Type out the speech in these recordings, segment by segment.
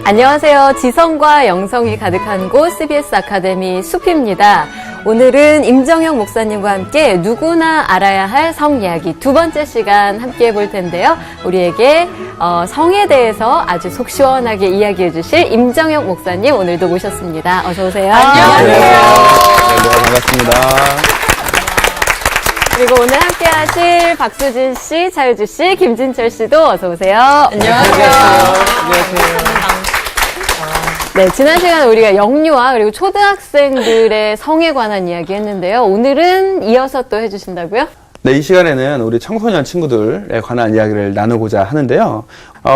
안녕하세요. 지성과 영성이 가득한 곳 CBS 아카데미 숲입니다. 오늘은 임정혁 목사님과 함께 누구나 알아야 할 성 이야기 두 번째 시간 함께 해볼 텐데요. 우리에게 성에 대해서 아주 속 시원하게 이야기해 주실 임정혁 목사님 오늘도 모셨습니다. 어서 오세요. 안녕하세요. 네, 반갑습니다. 그리고 오늘 함께 하실 박수진 씨, 차유주 씨, 김진철 씨도 어서 오세요. 안녕하세요. 네, 지난 시간에 우리가 영유아 그리고 초등학생들의 성에 관한 이야기 했는데요. 오늘은 이어서 또 해주신다고요? 네, 이 시간에는 우리 청소년 친구들에 관한 이야기를 나누고자 하는데요.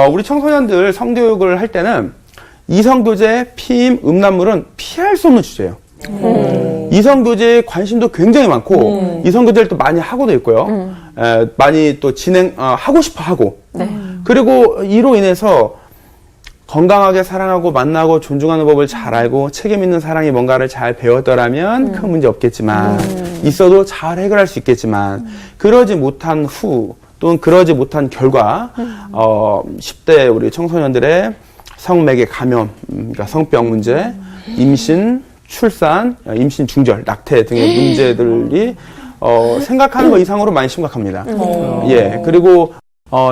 우리 청소년들 성교육을 할 때는 이성교제, 피임, 음란물은 피할 수 없는 주제예요. 이성교제에 관심도 굉장히 많고 이성교제를 또 많이 하고도 있고요. 많이 또 하고 싶어 하고 그리고 이로 인해서 건강하게 사랑하고 만나고 존중하는 법을 잘 알고 책임 있는 사랑이 뭔가를 잘 배웠더라면 큰 문제 없겠지만 있어도 잘 해결할 수 있겠지만 그러지 못한 후 또는 그러지 못한 결과 10대 우리 청소년들의 성매개 감염, 그러니까 성병 문제, 임신, 출산, 임신 중절, 낙태 등의 문제들이 생각하는 것 이상으로 많이 심각합니다. 예, 그리고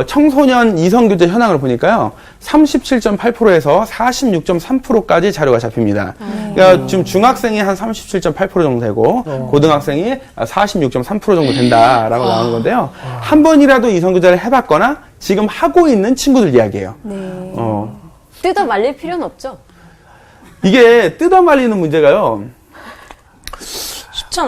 청소년 이성교제 현황을 보니까요, 37.8%에서 46.3%까지 자료가 잡힙니다. 그러니까 지금 중학생이 한 37.8% 정도 되고, 고등학생이 46.3% 정도 된다라고 나오는 건데요. 한 번이라도 이성교제를 해봤거나, 지금 하고 있는 친구들 이야기예요. 네. 뜯어 말릴 필요는 없죠? 이게 뜯어 말리는 문제가요,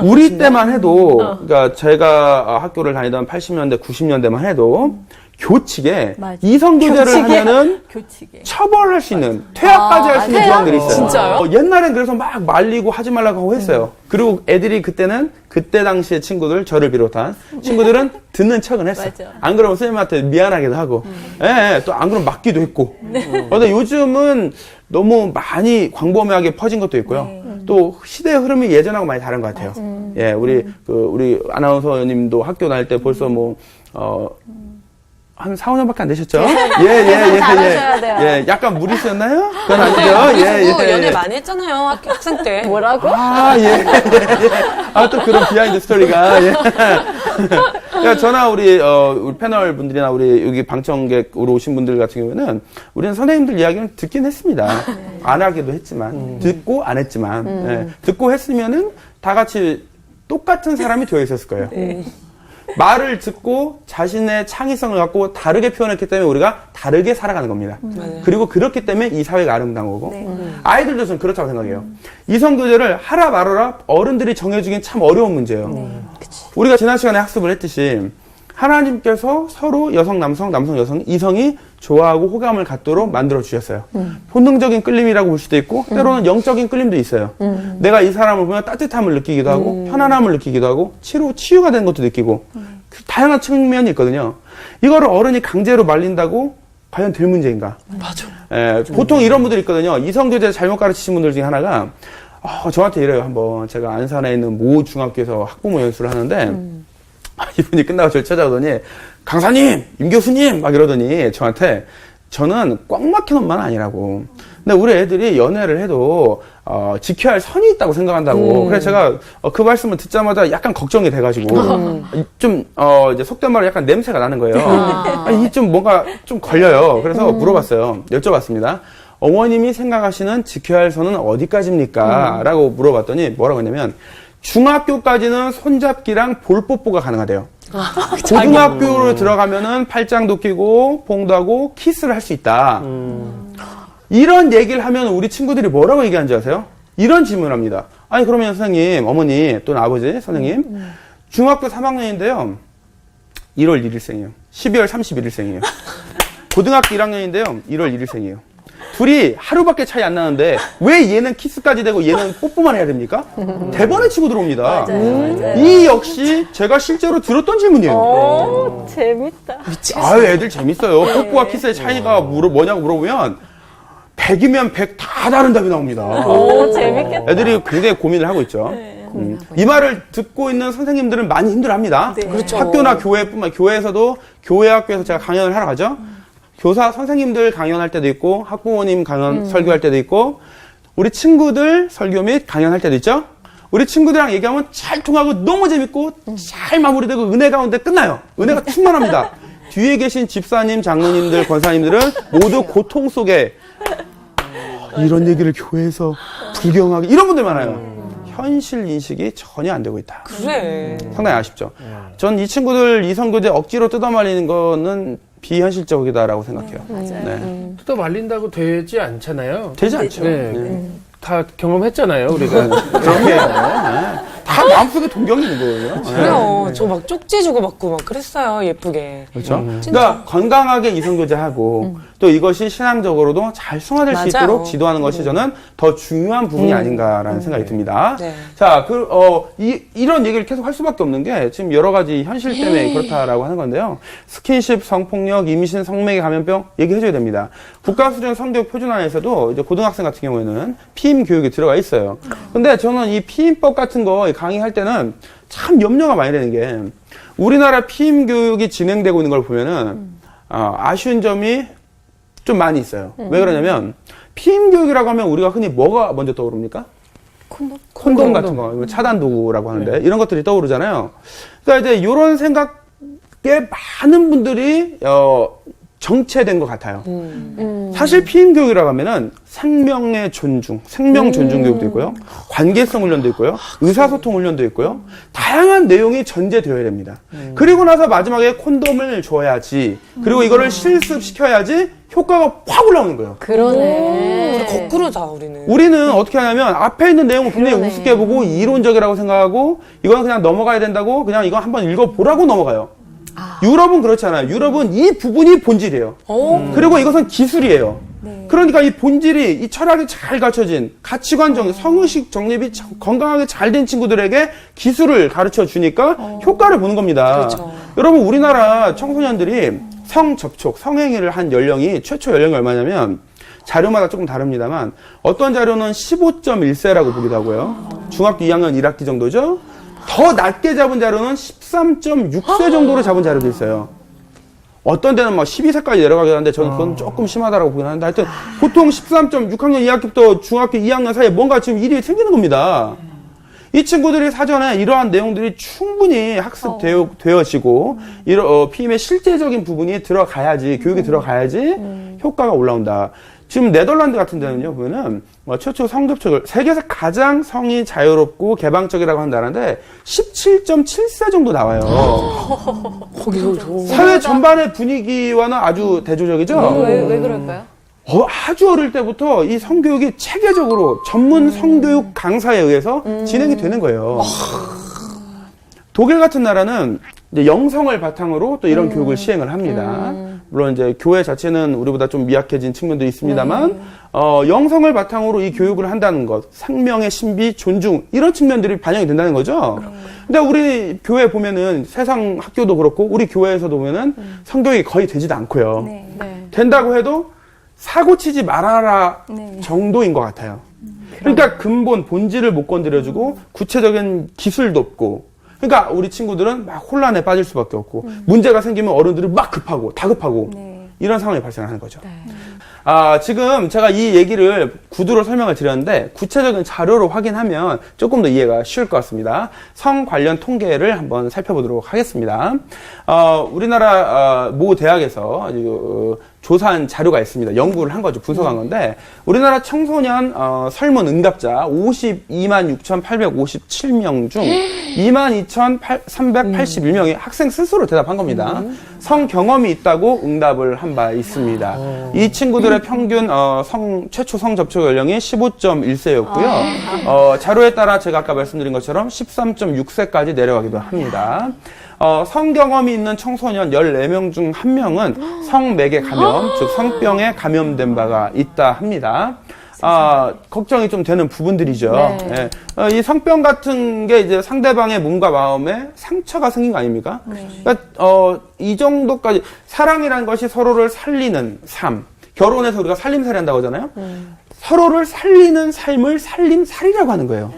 우리 때만 해도, 그러니까 제가 학교를 다니던 80년대, 90년대만 해도, 교칙에 이성교제를 하면은 처벌할 수 있는, 퇴학까지 할 수 있는 조항들이 있어요. 진짜요? 옛날엔 그래서 막 말리고 하지 말라고 하고 했어요. 그리고 애들이 그때 당시의 친구들, 저를 비롯한 친구들은 듣는 척은 했어요. 맞아. 안 그러면 선생님한테 미안하기도 하고, 또 안 그러면 맞기도 했고. 근데 요즘은 너무 많이 광범위하게 퍼진 것도 있고요. 또 시대의 흐름이 예전하고 많이 다른 것 같아요. 예, 우리 아나운서님도 학교 다닐 때 벌써 한 4, 5년밖에 안 되셨죠? 잘하셔야 돼요. 예, 약간 무리수였나요? 그건 아니죠? 예. 연애 많이 했잖아요, 학생 때. 뭐라고? 또 그런 비하인드 스토리가, 예. 그러니까 저나 우리 패널 분들이나 우리 여기 방청객으로 오신 분들 같은 경우에는 우리는 선생님들 이야기는 듣긴 했습니다. 안 하기도 했지만, 듣고 안 했지만, 예. 듣고 했으면은 다 같이 똑같은 사람이 되어 있었을 거예요. 말을 듣고 자신의 창의성을 갖고 다르게 표현했기 때문에 우리가 다르게 살아가는 겁니다. 그리고 그렇기 때문에 이 사회가 아름다운 거고 아이들도 저는 그렇다고 생각해요. 이성교제를 하라 말아라 어른들이 정해주기엔 참 어려운 문제예요. 우리가 지난 시간에 학습을 했듯이 하나님께서 서로 여성, 남성, 남성, 여성, 이성이 좋아하고 호감을 갖도록 만들어 주셨어요. 본능적인 끌림이라고 볼 수도 있고 때로는 영적인 끌림도 있어요. 내가 이 사람을 보면 따뜻함을 느끼기도 하고 편안함을 느끼기도 하고 치유가 되는 것도 느끼고 다양한 측면이 있거든요. 이거를 어른이 강제로 말린다고 과연 될 문제인가? 맞아. 보통 이런 분들이 있거든요. 이성교제 잘못 가르치신 분들 중에 하나가 저한테 이래요. 한번 제가 안산에 있는 모 중학교에서 학부모 연수를 하는데 이분이 끝나고 저를 찾아오더니 강사님, 임 교수님 막 이러더니 저한테 저는 꽉 막힌 엄마는 아니라고. 근데 우리 애들이 연애를 해도 지켜야 할 선이 있다고 생각한다고. 그래서 제가 그 말씀을 듣자마자 약간 걱정이 돼가지고 좀 이제 속된 말로 약간 냄새가 나는 거예요. 이게 좀 뭔가 좀 걸려요. 그래서 물어봤어요. 여쭤봤습니다. 어머님이 생각하시는 지켜야 할 선은 어디까지입니까? 라고 물어봤더니 뭐라고 했냐면 중학교까지는 손잡기랑 볼뽀뽀가 가능하대요. 고등학교로 들어가면은 팔짱도 끼고 봉도 하고 키스를 할 수 있다. 이런 얘기를 하면 우리 친구들이 뭐라고 얘기하는지 아세요? 이런 질문을 합니다. 아니 그러면 선생님, 어머니 또는 아버지, 선생님 중학교 3학년인데요. 1월 1일생이에요. 12월 31일생이에요. 고등학교 1학년인데요. 1월 1일생이에요. 둘이 하루밖에 차이 안 나는데 왜 얘는 키스까지 되고 얘는 뽀뽀만 해야 됩니까? 대번에 치고 들어옵니다. 맞아요. 이 역시 제가 실제로 들었던 질문이에요. 재밌다. 애들 재밌어요. 뽀뽀와 키스의 차이가 뭐냐고 물어보면 100이면 100 다 다른 답이 나옵니다. 재밌겠다. 애들이 굉장히 고민을 하고 있죠. 이 말을 듣고 있는 선생님들은 많이 힘들어합니다. 네. 그렇죠. 학교나 교회에서도 교회 학교에서 제가 강연을 하러 가죠. 교사 선생님들 강연할 때도 있고 학부모님 강연 설교할 때도 있고 우리 친구들 설교 및 강연할 때도 있죠. 우리 친구들이랑 얘기하면 잘 통하고 너무 재밌고 잘 마무리되고 은혜 가운데 끝나요. 은혜가 충만합니다. 뒤에 계신 집사님, 장로님들, 권사님들은 모두 고통 속에 이런 얘기를 교회에서 불경하게 이런 분들 많아요. 현실 인식이 전혀 안 되고 있다. 그래. 상당히 아쉽죠. 전 이 친구들 이성교제 억지로 뜯어말리는 거는 비현실적이다라고 생각해요. 맞아요. 네. 뜯어 말린다고 되지 않잖아요. 되지 않죠. 네. 다 경험했잖아요, 우리가. 그렇게 다 마음속에 동경이 있는 거예요. 그래요. 저 막 쪽지 주고 받고 막 그랬어요. 예쁘게. 그렇죠. 그러니까 건강하게 이성교제하고 또 이것이 신앙적으로도 잘 승화될 수 맞아요. 있도록 지도하는 것이 저는 더 중요한 부분이 아닌가라는 생각이 듭니다. 네. 자, 이런 얘기를 계속 할 수밖에 없는 게 지금 여러 가지 현실 때문에 그렇다라고 하는 건데요. 스킨십, 성폭력, 임신, 성매개 감염병 얘기해줘야 됩니다. 국가수준 성교육 표준안에서도 이제 고등학생 같은 경우에는 피임 교육이 들어가 있어요. 근데 저는 이 피임법 같은 거 강의할 때는 참 염려가 많이 되는 게 우리나라 피임 교육이 진행되고 있는 걸 보면은 아쉬운 점이 좀 많이 있어요. 왜 그러냐면 피임 교육이라고 하면 우리가 흔히 뭐가 먼저 떠오릅니까? 콘돔 같은 거, 차단 도구라고 하는데 이런 것들이 떠오르잖아요. 그러니까 이제 이런 생각에 많은 분들이 정체된 것 같아요. 사실 피임 교육이라고 하면은 생명의 존중, 생명 존중 교육도 있고요. 관계성 훈련도 있고요. 의사소통 훈련도 있고요. 다양한 내용이 전제되어야 됩니다. 그리고 나서 마지막에 콘돔을 줘야지. 그리고 이거를 실습시켜야지 효과가 확 올라오는 거예요. 그러네. 거꾸로자, 우리는. 우리는 어떻게 하냐면 앞에 있는 내용을 굉장히 그러네. 우습게 보고 이론적이라고 생각하고 이건 그냥 넘어가야 된다고 그냥 이거 한번 읽어보라고 넘어가요. 유럽은 그렇지 않아요. 유럽은 이 부분이 본질이에요. 그리고 이것은 기술이에요. 그러니까 이 본질이 이 철학이 잘 갖춰진 가치관 정립, 성의식 정립이 건강하게 잘 된 친구들에게 기술을 가르쳐 주니까 효과를 보는 겁니다. 그렇죠. 여러분 우리나라 청소년들이 성접촉, 성행위를 한 연령이 최초 연령이 얼마냐면 자료마다 조금 다릅니다만 어떤 자료는 15.1세라고 보기도 하고요. 중학교 2학년 1학기 정도죠. 더 낮게 잡은 자료는 13.6세 정도로 잡은 자료도 있어요. 어떤 데는 막 12세까지 내려가긴 하는데 저는 그건 조금 심하다라고 보긴 하는데 하여튼 보통 13.6학년 2학기부터 중학교 2학년 사이에 뭔가 지금 일이 생기는 겁니다. 이 친구들이 사전에 이러한 내용들이 충분히 학습되어지고 피임의 실제적인 부분이 들어가야지 교육이 들어가야지 효과가 올라온다. 지금 네덜란드 같은 데는요, 보면은, 최초 성접촉을, 세계에서 가장 성이 자유롭고 개방적이라고 한 나라인데, 17.7세 정도 나와요. 거기서 사회 전반의 분위기와는 아주 대조적이죠? 왜 그럴까요? 아주 어릴 때부터 이 성교육이 체계적으로 전문 성교육 강사에 의해서 진행이 되는 거예요. 독일 같은 나라는 이제 영성을 바탕으로 또 이런 교육을 시행을 합니다. 물론 이제 교회 자체는 우리보다 좀 미약해진 측면도 있습니다만, 영성을 바탕으로 이 교육을 한다는 것, 생명의 신비, 존중, 이런 측면들이 반영이 된다는 거죠. 근데 우리 교회 보면은 세상 학교도 그렇고, 우리 교회에서도 보면은 성교육이 거의 되지도 않고요. 네. 된다고 해도 사고 치지 말아라 정도인 것 같아요. 그러니까 근본, 본질을 못 건드려주고, 구체적인 기술도 없고, 그러니까 우리 친구들은 막 혼란에 빠질 수밖에 없고 문제가 생기면 어른들은 막 급하고 다급하고 이런 상황이 발생하는 거죠. 지금 제가 이 얘기를 구두로 설명을 드렸는데 구체적인 자료로 확인하면 조금 더 이해가 쉬울 것 같습니다. 성 관련 통계를 한번 살펴보도록 하겠습니다. 우리나라 모 대학에서 조사한 자료가 있습니다. 연구를 한 거죠. 분석한 건데 우리나라 청소년 설문 응답자 52만 6,857명 중 22,381명이 학생 스스로 대답한 겁니다. 성 경험이 있다고 응답을 한 바 있습니다. 이 친구들의 평균 최초 성 접촉 연령이 15.1세였고요. 자료에 따라 제가 아까 말씀드린 것처럼 13.6세까지 내려가기도 합니다. 성 경험이 있는 청소년 14명 중 1명은 성매개 감염, 즉 성병에 감염된 바가 있다 합니다. 걱정이 좀 되는 부분들이죠. 네. 이 성병 같은 게 이제 상대방의 몸과 마음에 상처가 생긴 거 아닙니까? 그러니까 이 정도까지 사랑이라는 것이 서로를 살리는 삶. 결혼해서 우리가 살림살이 한다고 하잖아요. 서로를 살리는 삶을 살림살이라고 하는 거예요.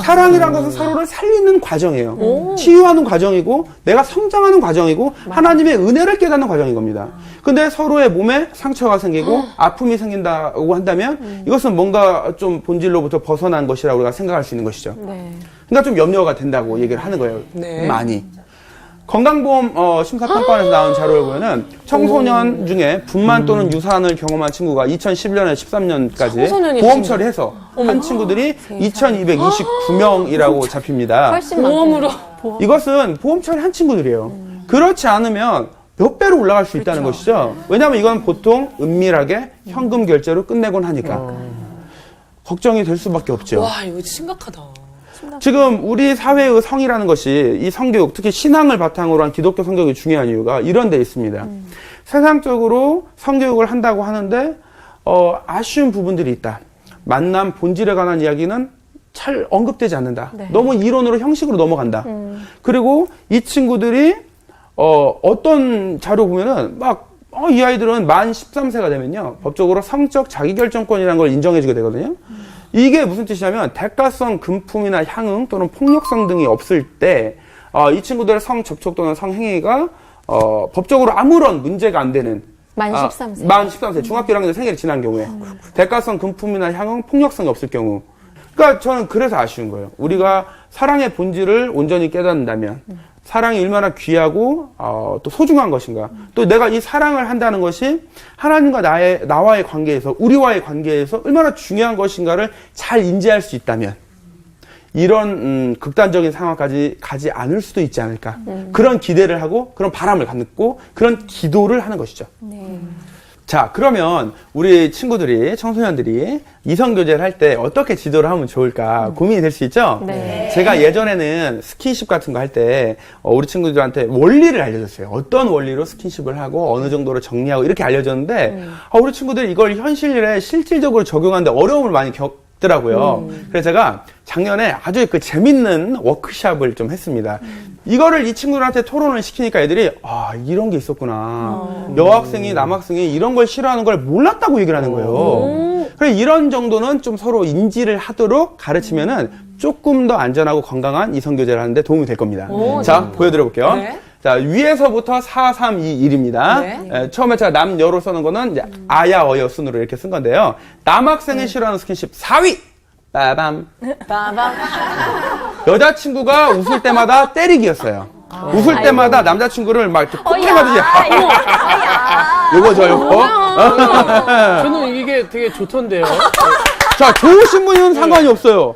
사랑이라는 것은 서로를 살리는 과정이에요. 치유하는 과정이고 내가 성장하는 과정이고 하나님의 은혜를 깨닫는 과정인 겁니다. 근데 서로의 몸에 상처가 생기고 아픔이 생긴다고 한다면 이것은 뭔가 좀 본질로부터 벗어난 것이라고 우리가 생각할 수 있는 것이죠. 네. 그러니까 좀 염려가 된다고 얘기를 하는 거예요. 네. 많이. 건강보험 심사평가원에서 나온 자료를 보면은 청소년 중에 분만 또는 유산을 경험한 친구가 2011년에 13년까지 청소년이 보험 진짜. 처리해서 한 친구들이 2229명이라고 잡힙니다. 훨씬 보험으로. 이것은 보험 처리한 친구들이에요. 그렇지 않으면 몇 배로 올라갈 수 있다는 것이죠. 왜냐하면 이건 보통 은밀하게 현금 결제로 끝내곤 하니까. 걱정이 될 수밖에 없죠. 와, 이거 심각하다. 지금 우리 사회의 성이라는 것이 이 성교육, 특히 신앙을 바탕으로 한 기독교 성교육이 중요한 이유가 이런 데 있습니다. 세상적으로 성교육을 한다고 하는데 아쉬운 부분들이 있다. 만남 본질에 관한 이야기는 잘 언급되지 않는다. 네. 너무 이론으로 형식으로 넘어간다. 그리고 이 친구들이 어떤 자료 보면은 막 이 아이들은 만 13세가 되면요 법적으로 성적 자기결정권이라는 걸 인정해주게 되거든요. 이게 무슨 뜻이냐면 대가성 금품이나 향응 또는 폭력성 등이 없을 때 이 친구들의 성 접촉 또는 성행위가 법적으로 아무런 문제가 안 되는 만 13세. 만 13세 중학교 1학년 생일이 지난 경우에 대가성 금품이나 향응 폭력성이 없을 경우. 그러니까 저는 그래서 아쉬운 거예요. 우리가 사랑의 본질을 온전히 깨닫는다면 사랑이 얼마나 귀하고 또 소중한 것인가. 또 내가 이 사랑을 한다는 것이 하나님과 나와의 관계에서 우리와의 관계에서 얼마나 중요한 것인가를 잘 인지할 수 있다면 이런 극단적인 상황까지 가지 않을 수도 있지 않을까. 그런 기대를 하고 그런 바람을 갖고 그런 기도를 하는 것이죠. 네. 자, 그러면 우리 친구들이, 청소년들이 이성교제를 할 때 어떻게 지도를 하면 좋을까 고민이 될 수 있죠? 네. 제가 예전에는 스킨십 같은 거 할 때 우리 친구들한테 원리를 알려줬어요. 어떤 원리로 스킨십을 하고 어느 정도로 정리하고 이렇게 알려줬는데 우리 친구들이 이걸 현실에 실질적으로 적용하는데 어려움을 많이 겪더라고요. 그래서 제가 작년에 아주 그 재밌는 워크숍을 좀 했습니다. 이거를 이 친구들한테 토론을 시키니까 애들이 이런 게 있었구나. 여학생이 남학생이 이런 걸 싫어하는 걸 몰랐다고 얘기를 하는 거예요. 그래 이런 정도는 좀 서로 인지를 하도록 가르치면은 조금 더 안전하고 건강한 이성교제를 하는데 도움이 될 겁니다. 자, 보여드려 볼게요. 네. 자, 위에서부터 4, 3, 2, 1입니다. 네. 처음에 제가 남여로 쓰는 거는 이제 아야, 어여 순으로 이렇게 쓴 건데요. 남학생이 싫어하는 스킨십 4위! 빠밤. 빠밤. 여자친구가 웃을 때마다 때리기였어요. 웃을 때마다 남자친구를 막 이렇게 폭행하듯이. 요거죠, 요거. 저는 이게 되게 좋던데요. 자, 좋으신 분은 상관이 없어요.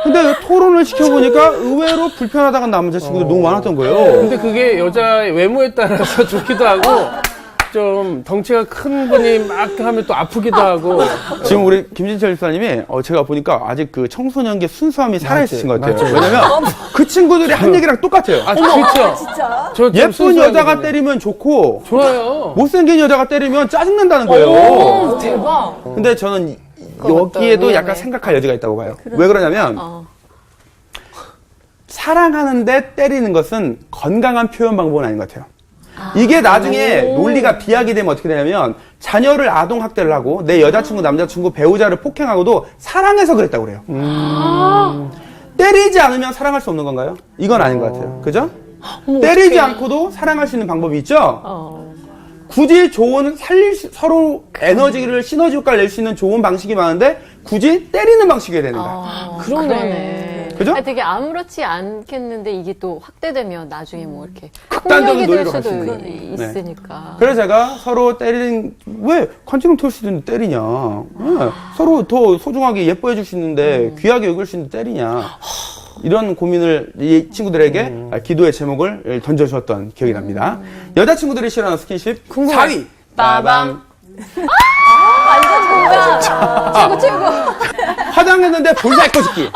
근데 토론을 시켜보니까 의외로 불편하다는 남자친구들이 너무 많았던 거예요. 근데 그게 여자의 외모에 따라서 좋기도 하고 좀 덩치가 큰 분이 막 하면 또 아프기도 하고. 지금 우리 김진철 집사님이 제가 보니까 아직 그 청소년기 순수함이 살아있으신 것 같아요. 맞아요. 왜냐면 그 친구들이 한 얘기랑 똑같아요. 그렇죠. 진짜? 예쁜 여자가 때리면 좋고 좋아요. 못생긴 여자가 때리면 짜증난다는 거예요. 대박. 근데 저는 여기에도 약간 생각할 여지가 있다고 봐요. 왜 그러냐면 사랑하는데 때리는 것은 건강한 표현 방법은 아닌 것 같아요. 이게 나중에 논리가 비약이 되면 어떻게 되냐면 자녀를 아동학대를 하고 내 여자친구, 남자친구, 배우자를 폭행하고도 사랑해서 그랬다고 그래요. 때리지 않으면 사랑할 수 없는 건가요? 이건 아닌 것 같아요. 그죠? 때리지 않고도 사랑할 수 있는 방법이 있죠? 굳이 좋은 서로 에너지를 시너지 효과를 낼 수 있는 좋은 방식이 많은데 굳이 때리는 방식이 된다. 그러네. 그죠? 되게 아무렇지 않겠는데 이게 또 확대되면 나중에 뭐 이렇게 극단적인 폭력이 될 논리로 갈 수도 수 있는 거예요. 있으니까. 그래서 제가 서로 왜 컨티nuum 털 수 있는데 때리냐. 네. 서로 더 소중하게 예뻐해 줄 수 있는데 귀하게 여길 수 있는데 때리냐. 이런 고민을 이 친구들에게 기도의 제목을 던져주었던 기억이 납니다. 여자친구들이 싫어하는 스킨십 4위. 빠밤. 완전 정답. 최고. 화장했는데 볼살 꺼짓기.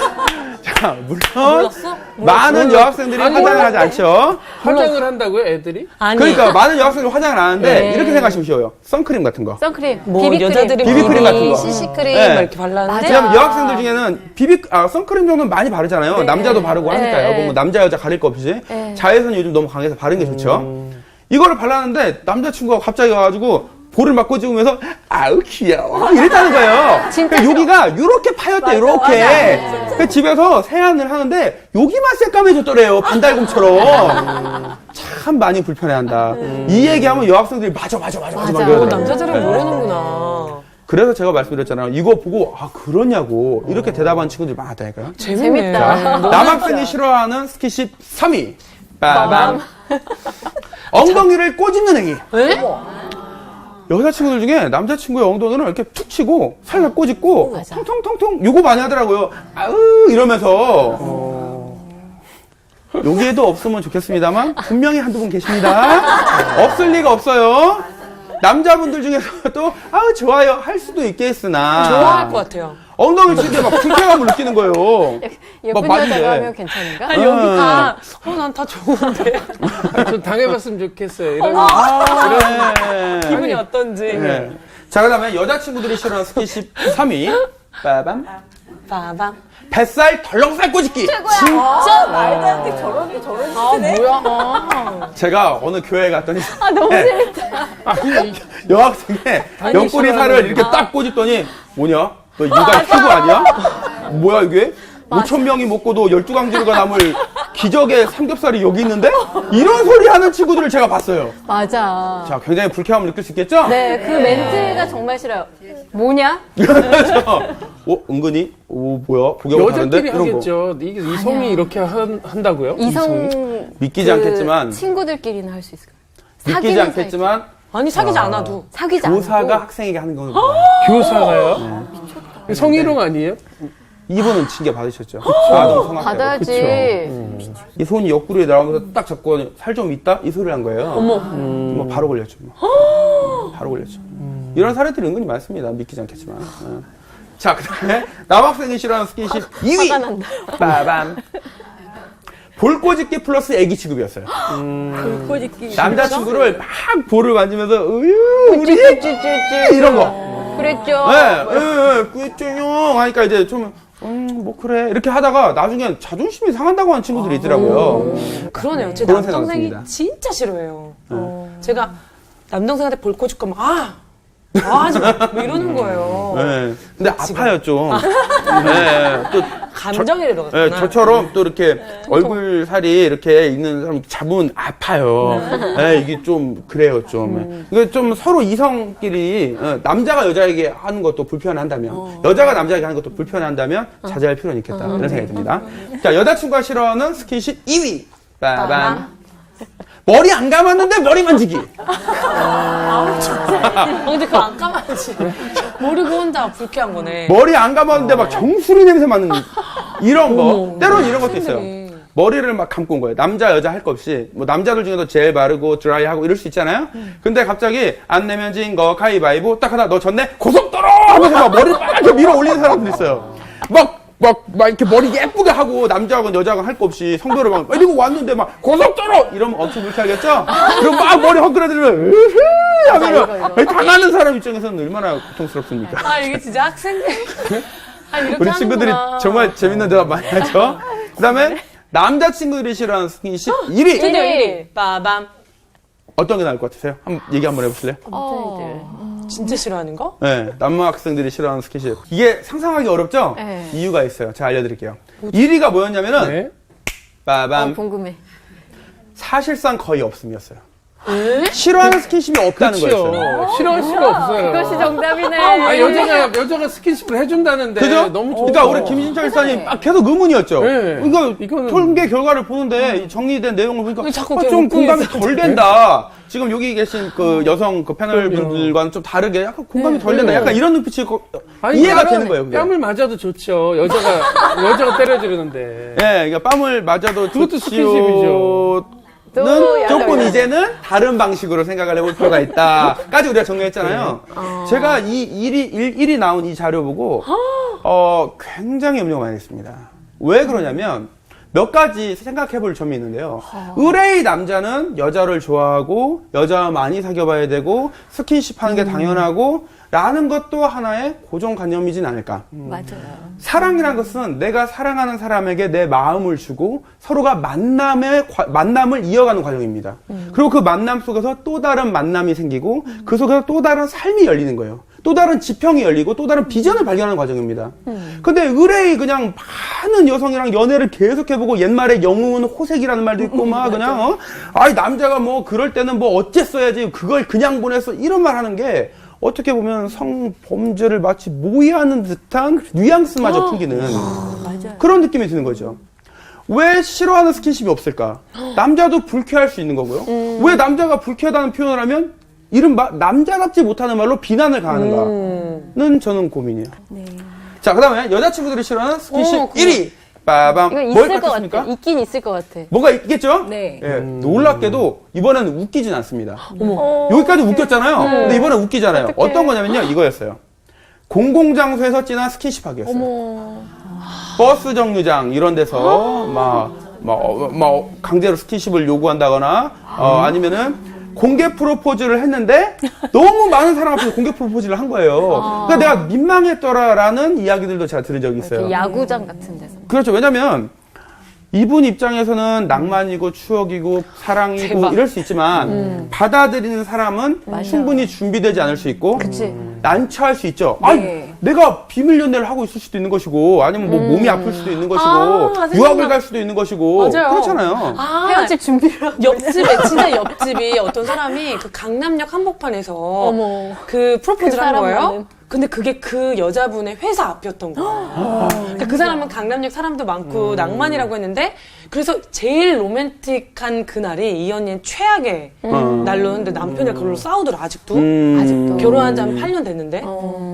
자, 물론 많은 여학생들이 화장을 하지 않죠. 화장을 한다고요, 애들이? 아니. 그러니까 많은 여학생들이 화장을 안 하는데 네. 이렇게 생각하시면 쉬워요. 선크림 같은 거. 선크림, 뭐 비비크림. 여자들이 비비크림 같은 거. CC크림 네. 막 이렇게 발랐는데 왜냐면 여학생들 중에는 선크림 정도는 많이 바르잖아요. 남자도 바르고 하니까요. 네. 뭐 남자 여자 가릴 거 없이. 네. 자외선이 요즘 너무 강해서 바르는 게 좋죠. 이거를 발랐는데 남자친구가 갑자기 와가지고 볼을 막 꼬집으면서 아우 귀여워 이랬다는 거예요. 진짜 그러니까 여기가 요렇게 파였대 요렇게. 그러니까 집에서 세안을 하는데 여기만 새까매졌더래요. 반달곰처럼. 참 많이 불편해한다. 이 얘기하면 여학생들이 맞아 그러더라고요. 남자들은 모르는구나. 그래서 제가 말씀드렸잖아요. 이거 보고 아 그러냐고 이렇게 대답한 친구들이 많았다니까요. 재밌다. 남학생이 싫어하는 스킨십 3위. 빠밤. 엉덩이를 꼬집는 행위. 여자친구들 중에 남자친구의 엉덩이를 이렇게 툭 치고 살살 꼬집고 맞아. 통통통통 요거 많이 하더라고요. 아으 이러면서 여기에도 없으면 좋겠습니다만 분명히 한두 분 계십니다. 없을 리가 없어요. 남자분들 중에서도 아우 좋아요 할 수도 있겠으나 좋아할 것 같아요. 엉덩이를 칠 때 막 불쾌감을 느끼는 거예요. 예쁜 막 여자가 맞은데. 하면 괜찮은가? 아니, 여기 다, 난 다 좋은데. 저 당해봤으면 좋겠어요. 이런 그래. 기분이 어떤지. 네. 자, 그 다음에 여자친구들이 싫어하는 스킨십 3위. 빠밤. 빠밤. 뱃살 덜렁살 꼬집기. 진짜 말도 안 돼. 저런 아, 뭐야. 제가 어느 교회에 갔더니 너무 재밌다. 아니, 여학생의 아니, 옆구리 싫어하는 살을 이렇게 딱 꼬집더니 뭐냐? 너 인간 큐브 아니야? 뭐야 이게? 5,000명이 먹고도 12강지루가 남을 기적의 삼겹살이 여기 있는데? 이런 소리 하는 친구들을 제가 봤어요. 맞아. 자, 굉장히 불쾌함을 느낄 수 있겠죠? 네, 그 멘트가 정말 싫어요. 뭐냐? 그래서 은근히 뭐야? 보기하고 다른데? 여자끼리 이런 거. 하겠죠. 이게 이성이 이렇게 한다고요? 이성 믿기지 그 않겠지만 친구들끼리는 할 수 있을 거예요. 믿기지 사귀는 않겠지만 아니, 사귀지 않아도. 사귀지 교사가 않고 학생에게 하는 거는 교사가요? 성희롱 아니에요? 이분은 징계 받으셨죠. 아동 성학대로. 받아야지. 이 손이 옆구리에 나오면서 딱 잡고 살 좀 있다? 이 소리를 한 거예요. 뭐 바로 걸렸죠. 뭐. 바로 걸렸죠. 이런 사례들이 은근히 많습니다. 믿기지 않겠지만. 자, 그 다음에 남학생이 싫어하는 스킨십 2위. 화가 난다. 빠밤. 볼꼬집기 플러스 애기 취급이었어요. 불꽃이끼. 남자친구를 막 볼을 만지면서 우유 우리 쭈쭈쭈쭈. 이런 거. 그랬죠. 그랬죠요 하니까 이제 좀 뭐 그래 이렇게 하다가 나중에 자존심이 상한다고 하는 친구들이 있더라고요. 그러네요. 제 그런 남동생이 생각이 듭니다. 진짜 싫어해요. 제가 남동생한테 볼 꼬집 거면 하지 마. 뭐 이러는 거예요. 네. 근데 아파요 좀. 네. 또 감정이래 들어갔구나. 네, 저처럼 또 이렇게 얼굴 살이 이렇게 있는 사람 잡으면 아파요. 네, 이게 좀 그래요 좀. 이게 좀 서로 이성끼리 남자가 여자에게 하는 것도 불편한다면 여자가 남자에게 하는 것도 불편한다면 자제할 필요는 있겠다 이런 생각이 듭니다. 자, 여자친구가 싫어하는 스킨십 2위. 빠밤. 머리 안 감았는데 머리 만지기. 근데 그거 안 까만지. 모르고 혼자 불쾌한 거네. 머리 안 감았는데 막 정수리 냄새 맡는 이런 거. 어머, 때로는 이런 것도 있어요. 학생들이. 머리를 막 감고 온 거예요. 남자, 여자 할 거 없이. 뭐 남자들 중에도 젤 바르고 드라이 하고 이럴 수 있잖아요. 근데 갑자기 안 내면 진 거 가위바위보 딱 하다 너 졌네? 고속도로! 하면서 막 머리를 막 이렇게 밀어 올리는 사람들 있어요. 막 이렇게 머리 예쁘게 하고 남자하고 여자하고 할 거 없이 성도를 막 이러고 왔는데 막 고속도로! 이러면 엄청 불쾌하겠죠? 그럼 막 머리 헛그라들면 으흐! 하면은 당하는 사람 입장에서는 얼마나 고통스럽습니까? 이게 진짜 학생들. 이렇게 우리 친구들이 하는구나. 정말 재밌는 대답 많이 하죠. 그 다음에 남자친구들이 싫어하는 스킨십 1위. 드디어 1위. 빠밤. 어떤 게 나을 것 같으세요? 얘기 한번 해보실래요? 진짜 싫어하는 거? 네, 남학생들이 싫어하는 스킨십. 이게 상상하기 어렵죠? 네. 이유가 있어요. 제가 알려드릴게요. 1위가 뭐였냐면은, 네. 빠밤. 궁금해. 사실상 거의 없음이었어요. 싫어하는 스킨십이 없다는 거였어요. 그렇죠. 싫어할 수가 없어요. 그것이 정답이네. 아, 여자가 스킨십을 해준다는데 그죠? 너무 좋죠. 그러니까 우리 김신철 일사님 계속 의문이었죠. 네. 그러니까 이거는- 통계 결과를 보는데 이 정리된 내용을 보니까 왜 자꾸 좀 웃고 공감이 있어? 덜 된다. 지금 여기 계신 그 여성 그 패널 분들과는 좀 다르게 약간 공감이 덜 된다. 약간 이런 눈빛이 이해가 되는 거예요. 그게. 뺨을 맞아도 좋죠. 여자가 때려주는데. 예, 그러니까 뺨을 맞아도 그것도 좋지요. 또 는 약간 조금 이런- 이제는 다른 방식으로 생각을 해볼 필요가 있다.까지 우리가 정리했잖아요. 제가 이 1위 나온 이 자료 보고 굉장히 염려가 많이 됐습니다. 왜 그러냐면 몇 가지 생각해 볼 점이 있는데요. 의뢰의 남자는 여자를 좋아하고 여자와 많이 사귀어봐야 되고 스킨십 하는 게 당연하고 라는 것도 하나의 고정관념이진 않을까. 맞아요. 사랑이라는 것은 내가 사랑하는 사람에게 내 마음을 주고 서로가 만남을 이어가는 과정입니다. 그리고 그 만남 속에서 또 다른 만남이 생기고 그 속에서 또 다른 삶이 열리는 거예요. 또 다른 지평이 열리고 또 다른 비전을 발견하는 과정입니다. 근데 의뢰이 그냥 많은 여성이랑 연애를 계속해보고 옛말에 영웅은 호색이라는 말도 있고 막 그냥 아이 남자가 뭐 그럴 때는 뭐 어째써야지 그걸 그냥 보냈어 이런 말 하는 게 어떻게 보면 성범죄를 마치 모의하는 듯한 뉘앙스마저 풍기는 맞아요. 그런 느낌이 드는 거죠. 왜 싫어하는 스킨십이 없을까? 남자도 불쾌할 수 있는 거고요. 왜 남자가 불쾌하다는 표현을 하면 이른바 남자답지 못하는 말로 비난을 가하는가는 저는 고민이에요. 네. 자, 그 다음에 여자친구들이 싫어하는 스킨십 1위. 빠밤. 이거 뭘 있을 것 같습니까? 같아. 있긴 있을 것 같아. 뭐가 있겠죠? 네. 예, 놀랍게도 이번에는 웃기진 않습니다. 어머. 여기까지 웃겼잖아요. 근데 이번엔 웃기잖아요. 어떤 거냐면요. 이거였어요. 공공장소에서 진한 스킨십 하기였어요. 어머. 버스 정류장 이런 데서 막 강제로 스킨십을 요구한다거나 아니면은 공개 프로포즈를 했는데 너무 많은 사람 앞에서 공개 프로포즈를 한 거예요. 그러니까 내가 민망했더라라는 이야기들도 제가 들은 적이 있어요. 이렇게 야구장 같은 데서. 그렇죠. 왜냐면 이분 입장에서는 낭만이고 추억이고 사랑이고 대박. 이럴 수 있지만 받아들이는 사람은 충분히 준비되지 않을 수 있고 그치. 난처할 수 있죠. 네. 아니, 내가 비밀 연애를 하고 있을 수도 있는 것이고 아니면 뭐 몸이 아플 수도 있는 것이고 생각나. 유학을 갈 수도 있는 것이고 맞아요. 그렇잖아요. 헤어질 준비를 하고. 옆집에 진짜 옆집이 어떤 사람이 그 강남역 한복판에서 어머. 그 프로포즈를 그 한 거예요. 사람만은. 근데 그게 그 여자분의 회사 앞이었던 거예요. 그러니까 그 사람은 강남역 사람도 많고 낭만이라고 했는데 그래서 제일 로맨틱한 그날이 이 언니는 최악의 날로였는데 남편이 그걸로 싸우더라 아직도. 아직도. 결혼한 지 한 8년 됐는데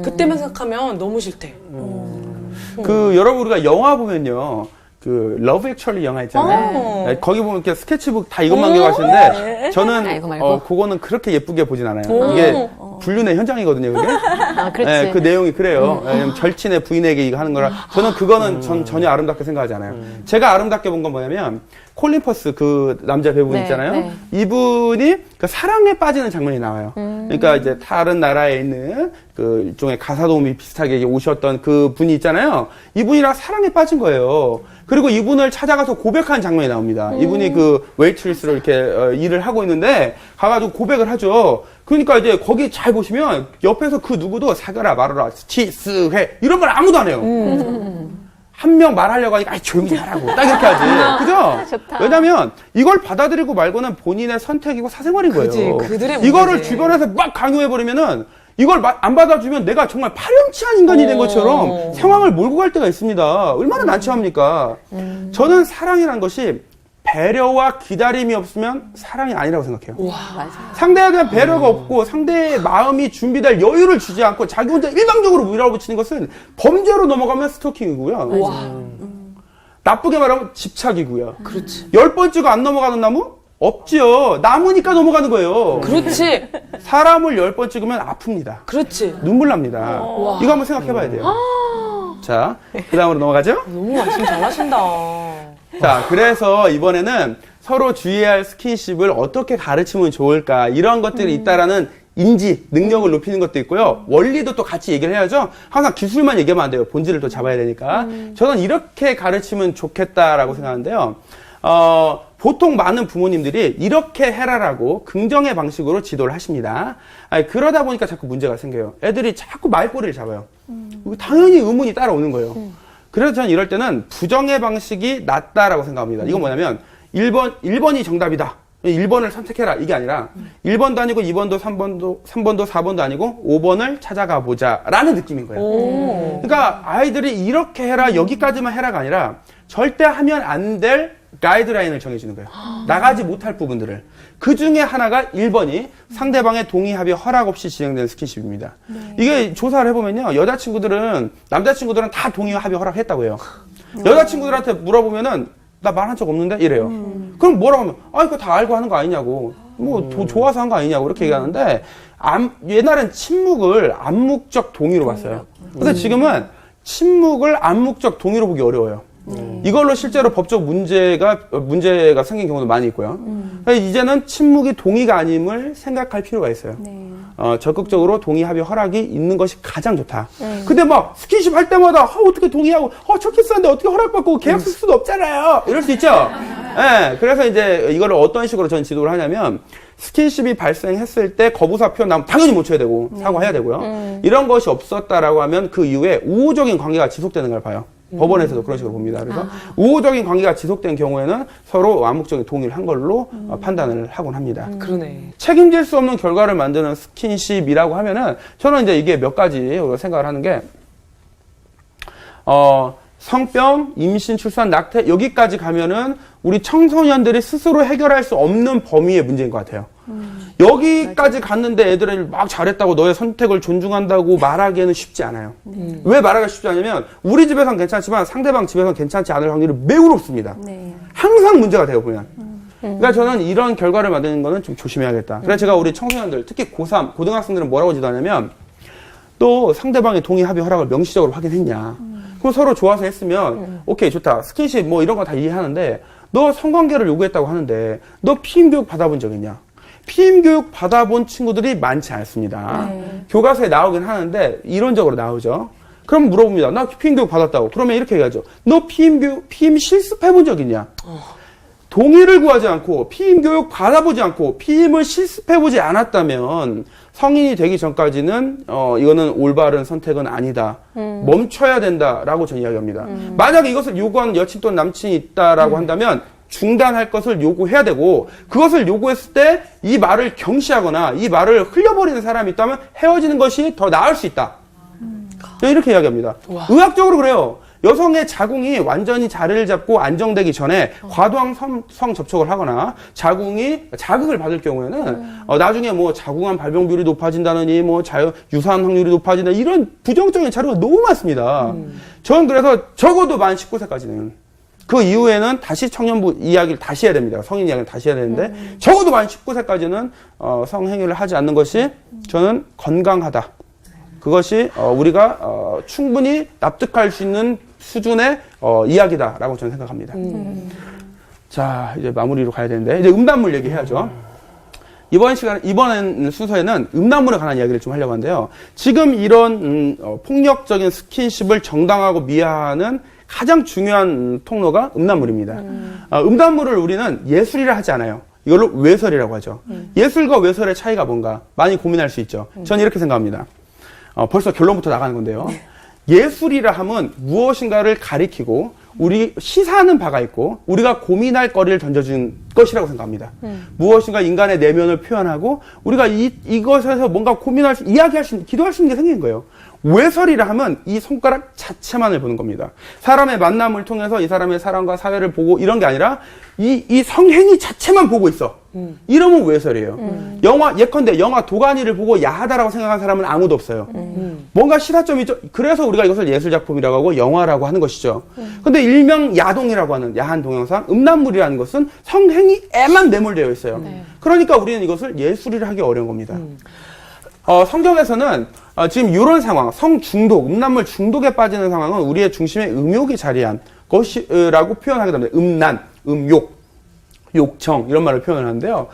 그때만 생각하면 너무 싫대. 여러분 우리가 영화 보면요. 그 러브 액츄얼리 영화 있잖아요. 네, 거기 보면 이렇게 스케치북 다 이것만 기억하시는데 저는 아, 이거 말고? 그거는 그렇게 예쁘게 보진 않아요. 이게 불륜의 현장이거든요, 그게. 아, 그렇지. 네, 그 내용이 그래요. 왜냐면 절친의 부인에게 이거 하는 거라 저는 그거는 전혀 아름답게 생각하지 않아요. 제가 아름답게 본 건 뭐냐면 콜린 퍼스 그 남자 배우분 네, 있잖아요. 네. 이분이 그 사랑에 빠지는 장면이 나와요. 그러니까 이제 다른 나라에 있는 그 일종의 가사도우미 비슷하게 오셨던 그 분이 있잖아요. 이분이랑 사랑에 빠진 거예요. 그리고 이분을 찾아가서 고백하는 장면이 나옵니다. 이분이 그 웨이트리스로 이렇게 일을 하고 있는데 가가지고 고백을 하죠. 그러니까 이제 거기 잘 보시면 옆에서 그 누구도 사겨라 말아라 치스해 이런 말 아무도 안 해요. 한 명 말하려고 하니까 아이 조용히 하라고 딱 이렇게 하지. 그죠? 좋다. 왜냐면 이걸 받아들이고 말고는 본인의 선택이고 사생활인 거예요. 그지, 그들의 이거를 문제지. 주변에서 막 강요해버리면은 이걸 안 받아주면 내가 정말 파렴치한 인간이 된 것처럼 상황을 몰고 갈 때가 있습니다. 얼마나 난처합니까? 저는 사랑이라는 것이 배려와 기다림이 없으면 사랑이 아니라고 생각해요. 맞아요. 상대에 대한 배려가 없고 상대의 마음이 준비될 여유를 주지 않고 자기 혼자 일방적으로 밀어붙이는 것은 범죄로 넘어가면 스토킹이고요. 나쁘게 말하면 집착이고요. 그렇지. 10번 찍어 안 넘어가는 나무? 없지요. 나무니까 넘어가는 거예요. 그렇지. 사람을 10번 찍으면 아픕니다. 그렇지. 눈물 납니다. 이거 한번 생각해 봐야 돼요. 자, 그 다음으로 넘어가죠? 너무 말씀 잘하신다. 자, 그래서 이번에는 서로 주의해야 할 스킨십을 어떻게 가르치면 좋을까 이런 것들이 있다라는 인지, 능력을 높이는 것도 있고요. 원리도 또 같이 얘기를 해야죠. 항상 기술만 얘기하면 안 돼요. 본질을 또 잡아야 되니까. 저는 이렇게 가르치면 좋겠다라고 생각하는데요. 보통 많은 부모님들이 이렇게 해라라고 긍정의 방식으로 지도를 하십니다. 그러다 보니까 자꾸 문제가 생겨요. 애들이 자꾸 말꼬리를 잡아요. 당연히 의문이 따라오는 거예요. 그래서 저는 이럴 때는 부정의 방식이 낫다라고 생각합니다. 이건 뭐냐면 1번이 정답이다. 1번을 선택해라. 이게 아니라 1번도 아니고 2번도 3번도 4번도 아니고 5번을 찾아가 보자 라는 느낌인 거예요. 그러니까 아이들이 이렇게 해라 여기까지만 해라가 아니라 절대 하면 안 될 가이드라인을 정해주는 거예요. 나가지 못할 부분들을. 그 중에 하나가 1번이 상대방의 동의, 합의, 허락 없이 진행되는 스킨십입니다. 이게 조사를 해보면요. 남자친구들은 다 동의, 합의, 허락했다고 해요. 여자친구들한테 물어보면은 나 말한 적 없는데? 이래요. 그럼 뭐라고 하면, 이거 다 알고 하는 거 아니냐고. 좋아서 한 거 아니냐고. 이렇게 얘기하는데, 옛날엔 침묵을 암묵적 동의로 봤어요. 근데 지금은 침묵을 암묵적 동의로 보기 어려워요. 이걸로 실제로 법적 문제가 생긴 경우도 많이 있고요. 이제는 침묵이 동의가 아님을 생각할 필요가 있어요. 적극적으로 동의, 합의, 허락이 있는 것이 가장 좋다. 근데 막 스킨십 할 때마다 어떻게 동의하고 첫 키스하는데 어떻게 허락받고 계약서 쓸 수도 없잖아요. 이럴 수 있죠. 예, 그래서 이제 이거를 어떤 식으로 전 지도를 하냐면 스킨십이 발생했을 때 거부사 표현 나오면 당연히 못 쳐야 되고 사과해야 되고요. 이런 것이 없었다라고 하면 그 이후에 우호적인 관계가 지속되는 걸 봐요. 법원에서도 그런 식으로 봅니다. 그래서 우호적인 관계가 지속된 경우에는 서로 암묵적인 동의를 한 걸로 판단을 하곤 합니다. 그러네. 책임질 수 없는 결과를 만드는 스킨십이라고 하면은 저는 이제 이게 몇 가지 생각을 하는 게 성병, 임신, 출산, 낙태 여기까지 가면은 우리 청소년들이 스스로 해결할 수 없는 범위의 문제인 것 같아요. 여기까지 갔는데 애들이 막 잘했다고 너의 선택을 존중한다고 말하기에는 쉽지 않아요. 왜 말하기가 쉽지 않냐면 우리 집에선 괜찮지만 상대방 집에선 괜찮지 않을 확률이 매우 높습니다. 네. 항상 문제가 돼요, 보면. 그러니까 저는 이런 결과를 만드는 거는 좀 조심해야겠다. 그래서 제가 우리 청소년들, 특히 고3, 고등학생들은 뭐라고 지도하냐면 또 상대방의 동의, 합의, 허락을 명시적으로 확인했냐. 그럼 서로 좋아서 했으면 오케이, 좋다. 스킨십 뭐 이런 거 다 이해하는데 너 성관계를 요구했다고 하는데 너 피임 교육 받아본 적 있냐? 피임 교육 받아본 친구들이 많지 않습니다. 교과서에 나오긴 하는데 이론적으로 나오죠. 그럼 물어봅니다. 나 피임 교육 받았다고. 그러면 이렇게 얘기하죠. 너 피임 실습해본 적 있냐? 동의를 구하지 않고 피임 교육 받아보지 않고 피임을 실습해보지 않았다면 성인이 되기 전까지는 이거는 올바른 선택은 아니다. 멈춰야 된다라고 저는 이야기합니다. 만약에 이것을 요구하는 여친 또는 남친이 있다라고 한다면 중단할 것을 요구해야 되고 그것을 요구했을 때 이 말을 경시하거나 이 말을 흘려버리는 사람이 있다면 헤어지는 것이 더 나을 수 있다. 이렇게 이야기합니다. 의학적으로 그래요. 여성의 자궁이 완전히 자리를 잡고 안정되기 전에 과도한 성 접촉을 하거나 자궁이 자극을 받을 경우에는 나중에 뭐 자궁암 발병 비율이 높아진다느니 뭐 유사한 확률이 높아진다 이런 부정적인 자료가 너무 많습니다. 저는 그래서 적어도 만 19세까지는 그 이후에는 다시 청년부 이야기를 다시 해야 됩니다. 성인 이야기를 다시 해야 되는데 적어도 만 19세까지는 성행위를 하지 않는 것이 저는 건강하다. 그것이 우리가 충분히 납득할 수 있는 수준의 이야기다라고 저는 생각합니다. 자, 이제 마무리로 가야 되는데 이제 음란물 얘기해야죠. 이번 순서에는 음란물에 관한 이야기를 좀 하려고 하는데요. 지금 이런 폭력적인 스킨십을 정당하고 미화하는 가장 중요한 통로가 음란물입니다. 음란물을 우리는 예술이라 하지 않아요. 이걸로 외설이라고 하죠. 예술과 외설의 차이가 뭔가 많이 고민할 수 있죠. 저는 이렇게 생각합니다. 벌써 결론부터 나가는 건데요. 예술이라 하면 무엇인가를 가리키고 우리 시사하는 바가 있고 우리가 고민할 거리를 던져준 것이라고 생각합니다. 무엇인가 인간의 내면을 표현하고 우리가 이것에서 뭔가 고민할 수, 이야기할 수 있는, 기도할 수 있는 게 생긴 거예요. 외설이라 하면 이 손가락 자체만을 보는 겁니다. 사람의 만남을 통해서 이 사람의 사랑과 사회를 보고 이런 게 아니라 이 성행위 자체만 보고 있어. 이러면 외설이에요. 예컨대 영화 도가니를 보고 야하다라고 생각한 사람은 아무도 없어요. 뭔가 시사점이 있죠. 그래서 우리가 이것을 예술작품이라고 하고 영화라고 하는 것이죠. 근데 일명 야동이라고 하는 야한 동영상, 음란물이라는 것은 성행위에만 매몰되어 있어요. 그러니까 우리는 이것을 예술이라 하기 어려운 겁니다. 성경에서는 지금 이런 상황, 성중독, 음란물 중독에 빠지는 상황은 우리의 중심에 음욕이 자리한 것이라고 표현하게 됩니다. 음란, 음욕, 욕청 이런 말을 표현하는데요.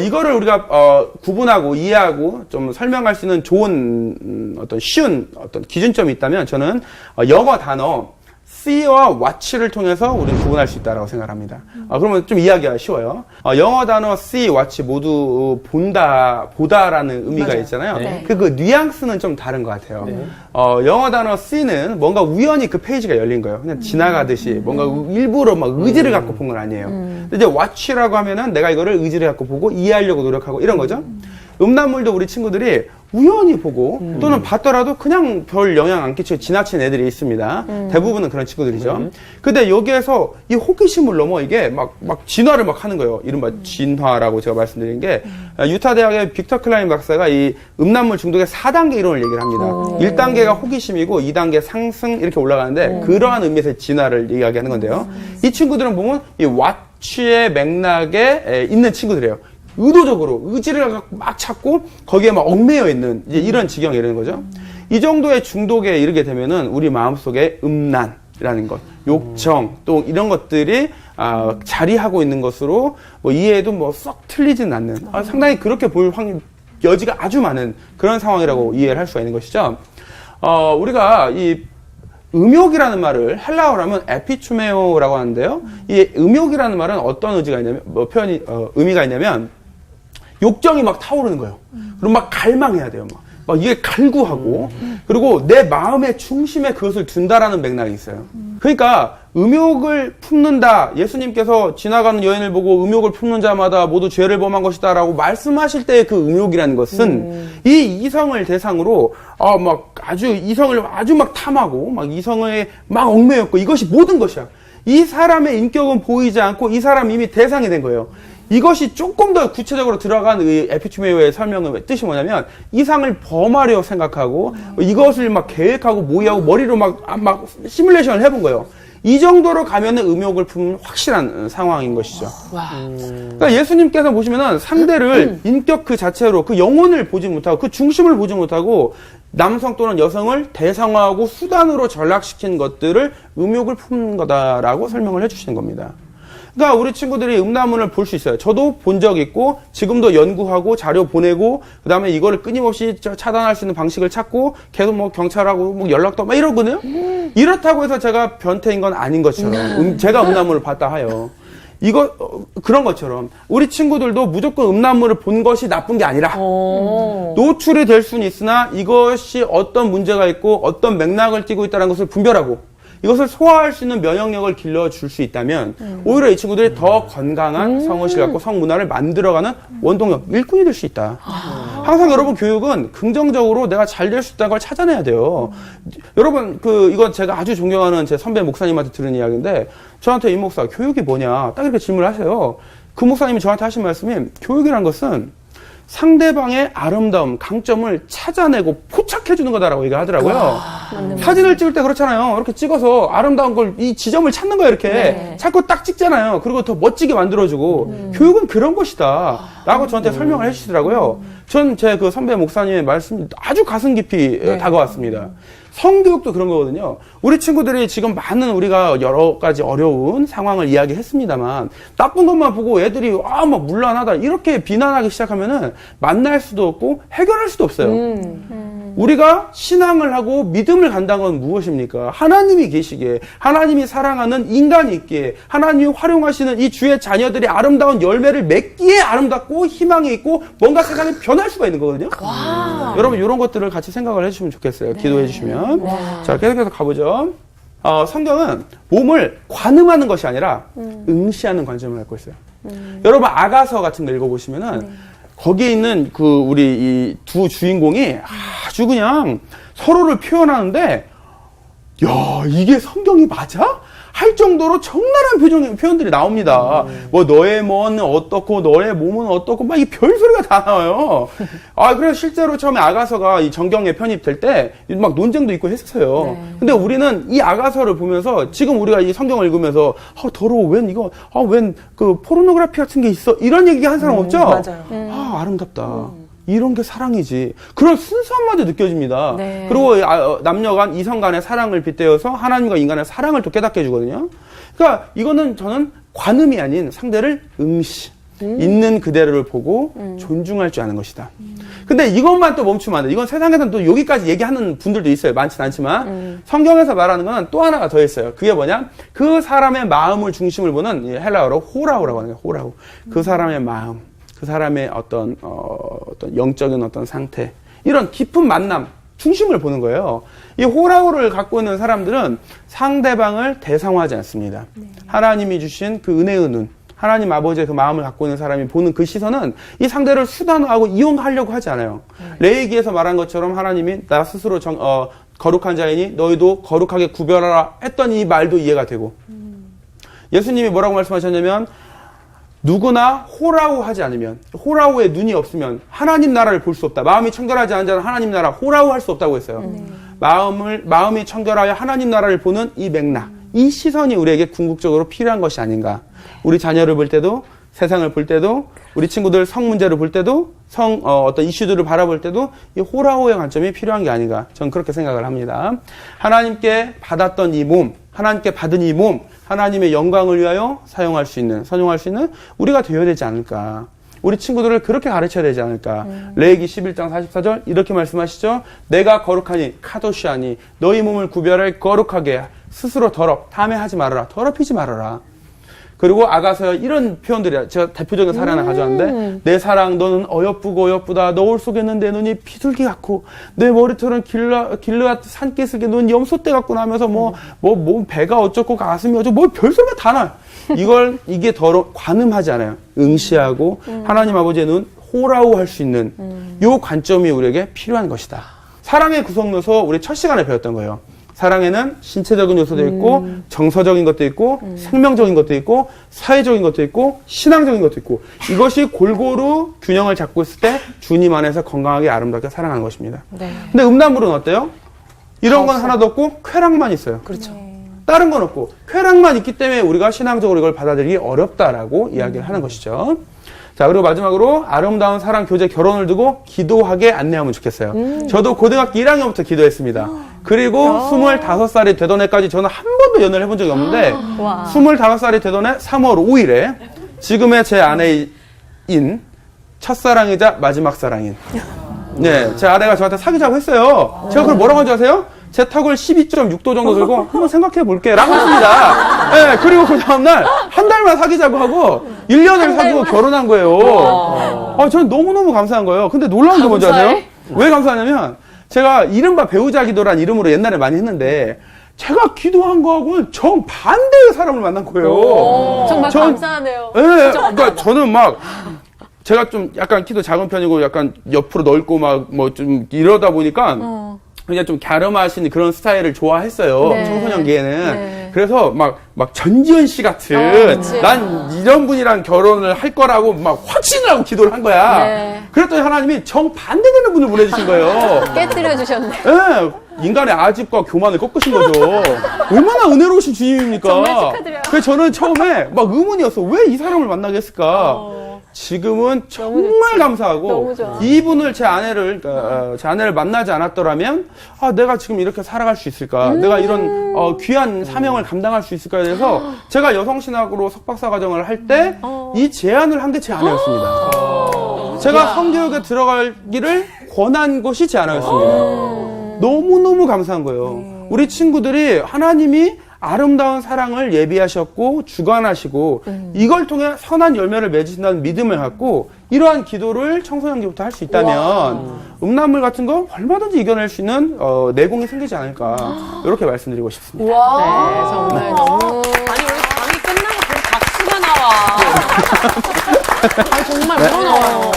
이거를 우리가 구분하고 이해하고 좀 설명할 수 있는 좋은 어떤 쉬운 어떤 기준점이 있다면 저는 영어 단어 see와 watch를 통해서 우리는 구분할 수 있다고 생각합니다. 그러면 좀 이해하기가 쉬워요. 영어 단어 see, watch 모두 보다라는 의미가 맞아요. 있잖아요. 네. 그 뉘앙스는 좀 다른 것 같아요. 영어 단어 see는 뭔가 우연히 그 페이지가 열린 거예요. 그냥 지나가듯이 뭔가 일부러 막 의지를 갖고 본 건 아니에요. 근데 이제 watch라고 하면은 내가 이거를 의지를 갖고 보고 이해하려고 노력하고 이런 거죠. 음란물도 우리 친구들이 우연히 보고 또는 봤더라도 그냥 별 영향 안 끼치고 지나친 애들이 있습니다. 대부분은 그런 친구들이죠. 근데 여기에서 이 호기심을 넘어 이게 막 진화를 막 하는 거예요. 이른바 진화라고 제가 말씀드린 게 유타 대학의 빅터 클라인 박사가 이 음란물 중독의 4단계 이론을 얘기를 합니다. 1단계가 호기심이고 2단계 상승 이렇게 올라가는데 그러한 의미에서 진화를 이야기하는 건데요. 이 친구들은 보면 이 왓치의 맥락에 있는 친구들이에요. 의도적으로 의지를 갖고 막 찾고 거기에 막 얽매여 있는 이제 이런 지경에 이르는 거죠. 이 정도의 중독에 이르게 되면은 우리 마음속에 음란이라는 것, 욕정 또 이런 것들이 자리하고 있는 것으로 뭐 이해해도 뭐 썩 틀리진 않는 상당히 그렇게 볼 여지가 아주 많은 그런 상황이라고 이해를 할 수가 있는 것이죠. 우리가 이 음욕이라는 말을 헬라어로 하면 에피추메오라고 하는데요. 이 음욕이라는 말은 어떤 의미가 있냐면, 의미가 있냐면, 욕정이 막 타오르는 거예요. 그럼 막 갈망해야 돼요. 막 이게 갈구하고, 그리고 내 마음의 중심에 그것을 둔다라는 맥락이 있어요. 그러니까 음욕을 품는다. 예수님께서 지나가는 여인을 보고 음욕을 품는 자마다 모두 죄를 범한 것이다라고 말씀하실 때의 그 음욕이라는 것은 이 이성을 대상으로 막 아주 이성을 아주 막 탐하고 막 이성에 막 얽매였고 이것이 모든 것이야. 이 사람의 인격은 보이지 않고 이 사람이 이미 대상이 된 거예요. 이것이 조금 더 구체적으로 들어간 이 에피추메오의 설명의 뜻이 뭐냐면 이상을 범하려 생각하고 이것을 막 계획하고 모의하고 머리로 막 시뮬레이션을 해본 거예요. 이 정도로 가면은 음욕을 품는 확실한 상황인 것이죠. 그러니까 예수님께서 보시면은 상대를 인격 그 자체로 그 영혼을 보지 못하고 그 중심을 보지 못하고 남성 또는 여성을 대상화하고 수단으로 전락시킨 것들을 음욕을 품는 거다라고 설명을 해주시는 겁니다. 그러니까 우리 친구들이 음란물을 볼 수 있어요. 저도 본 적 있고 지금도 연구하고 자료 보내고 그다음에 이거를 끊임없이 차단할 수 있는 방식을 찾고 계속 뭐 경찰하고 뭐 연락도 막 이러거든요. 이렇다고 해서 제가 변태인 건 아닌 것처럼 제가 음란물을 봤다 하여 그런 것처럼 우리 친구들도 무조건 음란물을 본 것이 나쁜 게 아니라 노출이 될 수는 있으나 이것이 어떤 문제가 있고 어떤 맥락을 띠고 있다는 것을 분별하고 이것을 소화할 수 있는 면역력을 길러줄 수 있다면 오히려 이 친구들이 더 건강한 성의식을 갖고 성문화를 만들어가는 원동력, 일꾼이 될 수 있다. 항상 여러분 교육은 긍정적으로 내가 잘 될 수 있다는 걸 찾아내야 돼요. 여러분 이건 제가 아주 존경하는 제 선배 목사님한테 들은 이야기인데 저한테 이 목사 교육이 뭐냐 딱 이렇게 질문을 하세요. 그 목사님이 저한테 하신 말씀이 교육이란 것은 상대방의 아름다움, 강점을 찾아내고 포착해주는 거다라고 얘기하더라고요. 사진을 찍을 때 그렇잖아요. 이렇게 찍어서 아름다운 걸, 이 지점을 찾는 거예요, 이렇게. 네. 찾고 딱 찍잖아요. 그리고 더 멋지게 만들어주고. 교육은 그런 것이다. 라고 저한테 설명을 해주시더라고요. 전 제 그 선배 목사님의 말씀이 아주 가슴 깊이 다가왔습니다. 성교육도 그런 거거든요. 우리 친구들이 지금 많은 우리가 여러 가지 어려운 상황을 이야기했습니다만 나쁜 것만 보고 애들이 막 문란하다 이렇게 비난하기 시작하면은 만날 수도 없고 해결할 수도 없어요. 우리가 신앙을 하고 믿음을 간다는 건 무엇입니까? 하나님이 계시기에 하나님이 사랑하는 인간이 있기에 하나님이 활용하시는 이 주의 자녀들이 아름다운 열매를 맺기에 아름답고 희망이 있고 뭔가 세상이 변할 수가 있는 거거든요. 여러분 이런 것들을 같이 생각을 해주시면 좋겠어요. 기도해 주시면. 자, 계속해서 가보죠. 성경은 몸을 관음하는 것이 아니라 응시하는 관점을 갖고 있어요. 여러분 아가서 같은 거 읽어보시면은 거기에 있는 우리 이 두 주인공이 아주 그냥 서로를 표현하는데 야 이게 성경이 맞아? 할 정도로 적나라한 표현들이 나옵니다. 뭐 너의 몸은 어떻고 너의 몸은 어떻고 막 이 별소리가 다 나와요. 그래서 실제로 처음에 아가서가 이 정경에 편입될 때 막 논쟁도 있고 했었어요. 네. 근데 우리는 이 아가서를 보면서 지금 우리가 이 성경을 읽으면서 더러워 웬 이거 웬 그 포르노그래피 같은 게 있어 이런 얘기 한 사람 없죠? 맞아요. 아름답다. 이런 게 사랑이지. 그런 순수함마저 느껴집니다. 네. 그리고 남녀 간, 이성 간의 사랑을 빗대어서 하나님과 인간의 사랑을 또 깨닫게 해주거든요. 그러니까 이거는 저는 관음이 아닌 상대를 응시. 있는 그대로를 보고 존중할 줄 아는 것이다. 근데 이것만 또 멈추면 안 돼. 이건 세상에서는 또 여기까지 얘기하는 분들도 있어요. 많진 않지만. 성경에서 말하는 건 또 하나가 더 있어요. 그게 뭐냐? 그 사람의 마음을 중심을 보는 헬라어로 호라우라고 하는 거예요. 호라우. 그 사람의 마음. 그 사람의 어떤 영적인 어떤 상태, 이런 깊은 만남, 중심을 보는 거예요. 이 호라우를 갖고 있는 사람들은 상대방을 대상화하지 않습니다. 하나님이 주신 그 은혜의 눈, 하나님 아버지의 그 마음을 갖고 있는 사람이 보는 그 시선은 이 상대를 수단화하고 이용하려고 하지 않아요. 레위기에서 말한 것처럼 하나님이 나 스스로 거룩한 자이니 너희도 거룩하게 구별하라 했던 이 말도 이해가 되고, 예수님이 뭐라고 말씀하셨냐면 누구나 호라우 하지 않으면, 호라우의 눈이 없으면 하나님 나라를 볼 수 없다. 마음이 청결하지 않은 자는 하나님 나라 호라우 할 수 없다고 했어요. 마음이 청결하여 하나님 나라를 보는 이 맥락, 이 시선이 우리에게 궁극적으로 필요한 것이 아닌가. 우리 자녀를 볼 때도, 세상을 볼 때도, 우리 친구들 성 문제를 볼 때도, 어떤 이슈들을 바라볼 때도 이 호라우의 관점이 필요한 게 아닌가. 저는 그렇게 생각을 합니다. 하나님께 받았던 이 몸, 하나님께 받은 이 몸, 하나님의 영광을 위하여 선용할 수 있는 우리가 되어야 되지 않을까. 우리 친구들을 그렇게 가르쳐야 되지 않을까. 레위기 11장 44절 이렇게 말씀하시죠. 내가 거룩하니 카도시하니 너희 몸을 구별할 거룩하게 스스로 다음에 하지 말아라. 더럽히지 말아라. 그리고 아가서야 이런 표현들이야. 제가 대표적인 사례 하나 가져왔는데 내 사랑 너는 어여쁘다 노을 속에 있는 내 눈이 비둘기 같고 내 머리털은 길르앗 산기슭에 눈 염소떼 같구나 하면서 뭐 배가 어쩌고 가슴이 어쩌고 뭐 별소리가 다 나요. 이게 관음하지 않아요. 응시하고 하나님 아버지의 눈 호라우 할 수 있는 요 관점이 우리에게 필요한 것이다. 사랑의 구성 요소 우리 첫 시간에 배웠던 거예요. 사랑에는 신체적인 요소도 있고 정서적인 것도 있고 생명적인 것도 있고 사회적인 것도 있고 신앙적인 것도 있고 이것이 골고루 균형을 잡고 있을 때 주님 안에서 건강하게 아름답게 사랑하는 것입니다. 네. 근데 음란물은 어때요? 이런 건 하나도 없고 쾌락만 있어요. 그렇죠. 다른 건 없고 쾌락만 있기 때문에 우리가 신앙적으로 이걸 받아들이기 어렵다라고 이야기를 하는 것이죠. 자, 그리고 마지막으로 아름다운 사랑, 교제, 결혼을 두고 기도하게 안내하면 좋겠어요. 저도 고등학교 1학년부터 기도했습니다. 그리고 25살이 되던 해까지 저는 한 번도 연애를 해본 적이 없는데 와. 25살이 되던 해 3월 5일에 지금의 제 아내인 첫사랑이자 마지막 사랑인 네, 제 아내가 저한테 사귀자고 했어요. 제가 그걸 뭐라고 하는지 아세요? 제 턱을 12.6도 정도 들고 한번 생각해 볼게 라고 했습니다. 네, 그리고 그 다음날 한 달만 사귀자고 하고 1년을 사귀고 결혼한 거예요. 저는 너무너무 감사한 거예요. 근데 놀라운 게 뭔지 아세요? 왜 감사하냐면 제가 이른바 배우자 기도란 이름으로 옛날에 많이 했는데 제가 기도한 거하고는 정반대의 사람을 만난 거예요. 정말 감사하네요. 네, 그러니까 저는 막 제가 좀 약간 키도 작은 편이고 약간 옆으로 넓고 막 뭐 좀 이러다 보니까 그냥 좀 갸름하신 그런 스타일을 좋아했어요. 네. 청소년기에는. 네. 그래서 막 전지현 씨 같은 난 이런 분이랑 결혼을 할 거라고 막 확신을 하고 기도를 한 거야. 네. 그랬더니 하나님이 정반대되는 분을 보내주신 거예요. 깨뜨려 주셨네. 네, 인간의 아집과 교만을 꺾으신 거죠. 얼마나 은혜로우신 주님입니까? 정말 축하드려요. 그래서 저는 처음에 막 의문이었어. 왜 이 사람을 만나게 했을까? 지금은 정말 감사하고 너무 좋아. 이분을 제 아내를 만나지 않았더라면 내가 지금 이렇게 살아갈 수 있을까? 내가 이런 귀한 사명을 감당할 수 있을까에 대해서 제가 여성신학으로 석박사 과정을 할 때 이 제안을 한 게 제 아내였습니다. 제가 성교육에 들어가기를 권한 것이 제 아내였습니다. 너무너무 감사한 거예요. 우리 친구들이 하나님이 아름다운 사랑을 예비하셨고 주관하시고 이걸 통해 선한 열매를 맺으신다는 믿음을 갖고 이러한 기도를 청소년기부터 할 수 있다면 음란물 같은 거 얼마든지 이겨낼 수 있는 내공이 생기지 않을까 이렇게 말씀드리고 싶습니다. 네, 정말 너무. 아니, 우리 강의 끝나고 박수가 나와. 정말 우러나와요.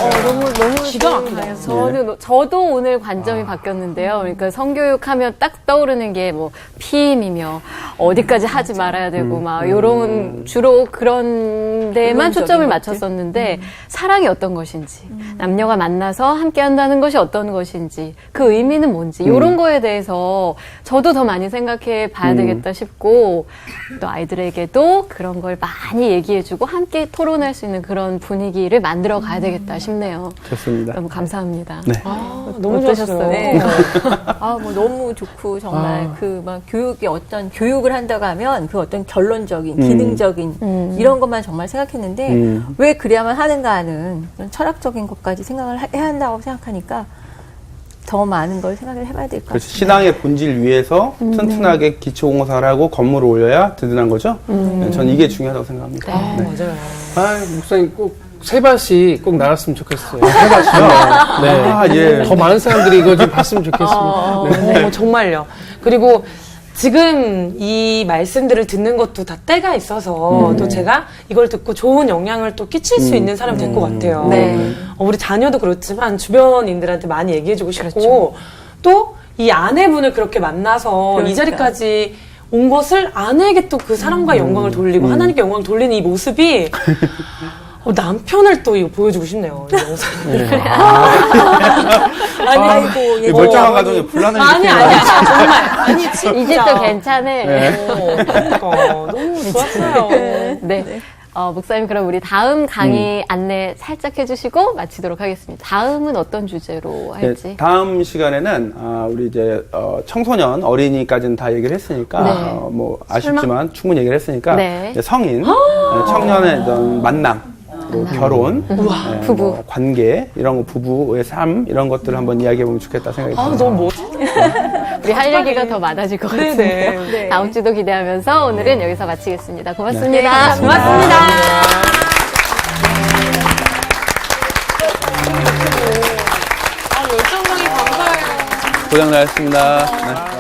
너무 기가 막혀요. 저도 오늘 관점이 바뀌었는데요. 그러니까 성교육하면 딱 떠오르는 게 뭐 피임이며 어디까지 하지 말아야 되고 막 요런 주로 그런 데만 초점을 맞췄었는데 사랑이 어떤 것인지 남녀가 만나서 함께 한다는 것이 어떤 것인지 그 의미는 뭔지 요런 거에 대해서 저도 더 많이 생각해 봐야 되겠다 싶고 또 아이들에게도 그런 걸 많이 얘기해주고 함께 토론할 수 있는 그런 분위기를 만들어 가야 되겠다 싶네요. 좋습니다. 너무 감사합니다. 네. 너무 어떠셨어요? 좋았어요. 네. 뭐 너무 좋고 정말 그 막 교육이 어떤 교육을 한다고 하면 그 어떤 결론적인 기능적인 이런 것만 정말 생각했는데 왜 그래야만 하는가 하는 그런 철학적인 것까지 생각을 해야 한다고 생각하니까 더 많은 걸 생각을 해봐야 될 것 그렇죠. 같아요. 신앙의 본질 위에서 튼튼하게 기초공사를 하고 건물을 올려야 든든한 거죠. 네, 저는 이게 중요하다고 생각합니다. 네. 맞아요. 목사님 꼭 세밭이 꼭 나갔으면 좋겠어요. 세밭이요? 네. 예. 더 많은 사람들이 이거 좀 봤으면 좋겠습니다. 네. 정말요. 그리고 지금 이 말씀들을 듣는 것도 다 때가 있어서 또 제가 이걸 듣고 좋은 영향을 또 끼칠 수 있는 사람이 될 것 같아요. 네. 우리 자녀도 그렇지만 주변인들한테 많이 얘기해주고 싶고 또 이 아내분을 그렇게 만나서 이 자리까지 온 것을 아내에게 또 그 사랑과 영광을 돌리고 하나님께 영광을 돌리는 이 모습이 남편을 또 이거 보여주고 싶네요. 이 영상을. 아이고, 멀쩡한 가정에 불안한 아니, 정말. 아니, 진짜. 이제 또 괜찮네. 그러니까. 너무 좋았어요. 네. 목사님, 그럼 우리 다음 강의 안내 살짝 해주시고 마치도록 하겠습니다. 다음은 어떤 주제로 할지. 네, 다음 시간에는 우리 이제 청소년 어린이까지는 다 얘기를 했으니까 네. 뭐 아쉽지만 충분히 얘기를 했으니까 네. 이제 성인 청년의 어떤 만남 또 결혼, 부부. 뭐 관계 이런 거, 부부의 삶 이런 것들을 한번 이야기해보면 좋겠다 생각이 아, 듭니다. 너무 멋지다. 우리 할 얘기가 더 많아질 것 네네. 같은데요. 네. 다음 주도 기대하면서 오늘은 여기서 마치겠습니다. 고맙습니다. 네, 감사합니다. 고맙습니다. 아, 열정강이 감사해요. 고생 많으셨습니다. 네.